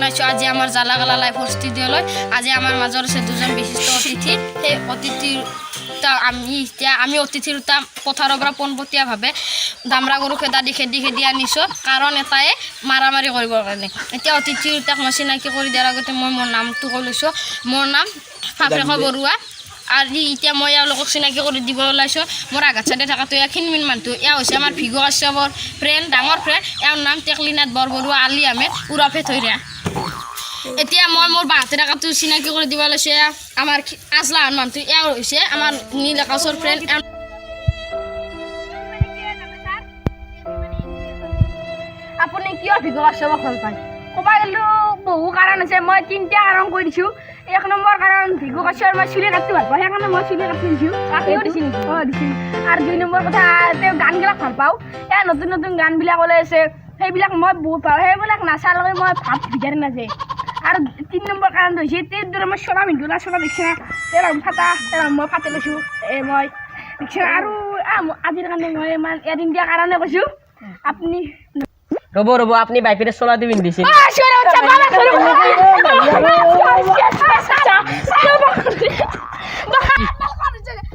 ওলাইছোঁ আজি আমাৰ জ্বালা গালা লাইভ ষ্টুডিঅ'লৈ। আজি আমাৰ মাজৰ আছে দুজন বিশিষ্ট অতিথি। সেই অতিথিৰ আমি অতিথিৰ পথাৰৰ পৰা পোনপটীয়াভাৱে দামৰা গৰু খেদি আনিছোঁ, কাৰণ এটাই মাৰামাৰি কৰিবৰ কাৰণে। এতিয়া অতিথিৰ মই চিনাকি কৰি দিয়াৰ আগতে মই মোৰ নামটো কৈ লৈছোঁ। মোৰ নাম ফাফৰেখা বৰুৱা। আজি এতিয়া মই এওঁলোকক চিনাকি কৰি দিব ওলাইছোঁ। মোৰ আঘাত চাইডে থকাটো এয়া ক্ষীণমিন মানুহটো, এয়া হৈছে আমাৰ ভিগু কাশ্যপৰ ফ্ৰেণ্ড, ডাঙৰ ফ্ৰেণ্ড। এওঁৰ নাম টেকলিনাথ বৰবৰুৱা আলি আহমেদ উৰফে থৈৰা। এতিয়া মই মোৰ বাহঁতে থকাটো চিনাকি কৰি দিব ওলাইছোঁ। এয়া আমাৰ আজলাহান মানুহটো, এওঁ হৈছে আমাৰ নীল আকাশৰ ফ্ৰেণ্ড। আপুনি কিয় ভিগু কাশ্যপক ভাল পায়? ক'ব গ'লে বহু কাৰণ আছে, মই 3টা কাৰণ কৈ দিছোঁ। 1 নম্বৰ কাৰণ ভিগু কাশ্যপৰ মই চুলি কাটি ভাল পাওঁ, সেইকাৰণে মই চুলি কাটি দিছোঁ। কাটিও দিছিল নেকি? দিছিল। আৰু 2 নম্বৰ কথা, তেওঁ গানবিলাক ভাল পাওঁ। এয়া নতুন নতুন গানবিলাক ওলাই আছে, সেইবিলাক মই বহুত পাওঁ। সেইবিলাক নাচালৈকে মই ভাত ভিজাৰি নাযায়। আৰু 3 নম্বৰ কাৰণটো হৈছে তেওঁৰ দৰে মই চলা পিন্ধো না, চলা দেখিছে না, তেওঁৰ মই ফাটি লৈছোঁ। মই দেখিছে আৰু আজিৰ কাৰণে মই ইমান এদিন দিয়াৰ কাৰণে কৈছোঁ। আপুনি ৰ'ব আপুনি বাইকেৰে চলা দি পিন্ধিছিল।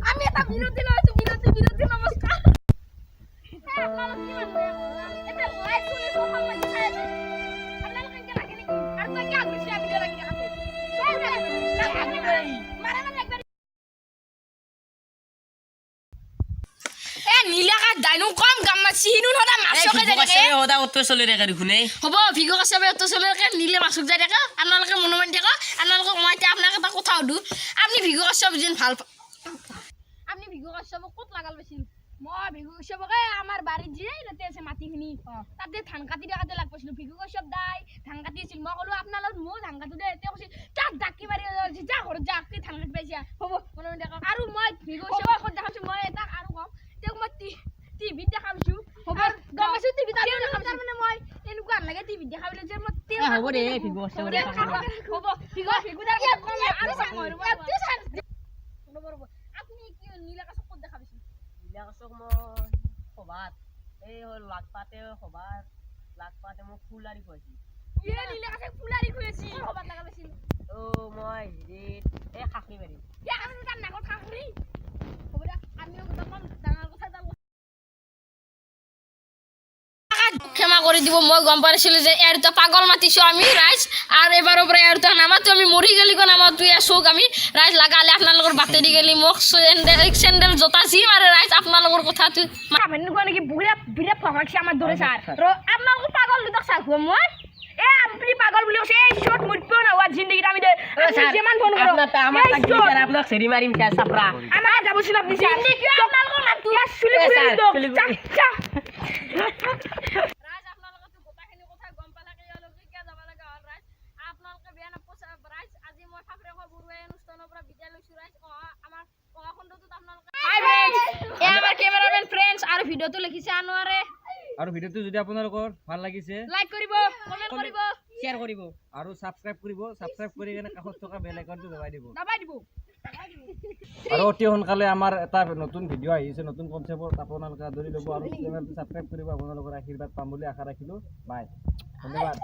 আমি এটা বিৰতি লৈছোঁ, বিৰতি নমস্কাৰ। নীলাকাশ দাইনো কম গাম মাছি হিনো সদা মাছকে যাই থাকে। সদা উত্তৰ চলি থাকে দেখোনে। হ'ব ভিগু কাশ্যপে উত্তৰ চলি থাকে, নীলে মাছক যাই থাকে। আপোনালোকে মনোমানি থাকে। আপোনালোকক মই এতিয়া আপোনাক এটা কথা সুধোঁ, আপুনি ভিগু কাশ্যপ যেন ভাল আপুনি ভিগু কাশ্যপক ক'ত লাগাল পাইছিল? মই ভিগু কাশ্যপকে আমাৰ বাৰীত যে তাতে আছে মাটিখিনি, তাতে ধান কাটি লাগ পাইছিলোঁ। ভিগু কাশ্যপ দাই ধান কাটি আছিল। মই ক'লোঁ আপোনাৰ লগত ময়ো ধান কাটো দে। তেওঁ কৈছিল তাক ডাকি মাৰি যা ঘৰত যা, কি ধান কাটি পাইছা। হ'ব মনোমানি থাকে। আৰু মই ভিগু কাশ্যপক ক'ত দেখাইছোঁ, মই এটা আৰু কম, তেওঁক মই টিভিত দেখা পাইছোঁ। হ'ব গম পাইছোঁ টিভিত তাৰমানে মই এনেকুৱা নালাগে টিভিত দেখা পালে যে মই হ'ব দে ভিগু কাশ্যপ হ'ব আপুনি কি নীল আকাশক ক'ত দেখা পাইছিল? নীলাকাশক মই সভাত লাগপাতে মোক ফুল আৰি খুৱাইছিল। নীল আকাশে ফুলাৰি খুৱাইছিল। সভাত লগা পাইছিল। মই হেৰিত খাখৰি মাৰি তাৰ নাকত খাখৰি। হ'ব দে আমিও ডাঙৰ কথা এটা ক্ষমা কৰি দিব। মই গম পাইছিলোঁ যে ইয়াৰ দুটা পাগল মাতিছোঁ আমি ৰাইজ, আৰু এবাৰৰ পৰা ইয়াৰ দুটা নামাতো, আমি মৰি গেলি নামাতো। ইয়াৰ চৌক আমি ৰাইজ লাগালে আপোনালোকৰ বাটেদি গেলি মোক চেণ্ডেল জোতা যি মাৰে ৰাইজ আপোনালোকৰ কথাটো এনেকুৱা নেকি? বিৰাট ভগাইছে আমাৰ দৰে ছাৰ। আপোনালোকৰ পাগল দুটাক চাহ খুৱাম মই। আপুনি পাগল বুলি কৈছে, এই চত মৰিবও নোহোৱা জিন্দগীত আমি যিমান ফোন কৰোঁ আপোনাক চেৰি মাৰিম চাপৰা। আমাৰ যাবচোন আপুনি ছাৰ। আপোনালোকৰ নামটো চুলি ৰাইজ আপোনালোকেতো গোটেইখিনি কথা গম পালে, এওঁলোকে কিয় যাব লগা হ'ল ৰাইজ? আপোনালোকে বেয়া নাপাব ৰাইজ। আজি মই ফাফৰেখা বৰুৱাই অনুষ্ঠানৰ পৰা বিদায় লৈছোঁ ৰাইজ। আমাৰ খণ্ডটোত আপোনালোকে আমাৰ কেমেৰামেন ফ্ৰেণ্ডছ আৰু ভিডিঅ'টো লিখিছে আনোৱাৰে। আৰু ভিডিঅ'টো যদি আপোনালোকৰ ভাল লাগিছে লাইক কৰিব, কমেণ্ট কৰিব, শ্বেয়াৰ কৰিব আৰু ছাবস্ক্ৰাইব কৰি কিনে কাষত থকা বেল আইকনটো দবাই দিব। আৰু অতি সোনকালে আমাৰ এটা নতুন ভিডিঅ' আহিছে, নতুন কনচেপ্টত আপোনালোকে আদৰি ল'ব আৰু চেনেলটো ছাবস্ক্ৰাইব কৰিব। আপোনালোকৰ আশীৰ্বাদ পাম বুলি আশা ৰাখিলোঁ। বাই, ধন্যবাদ।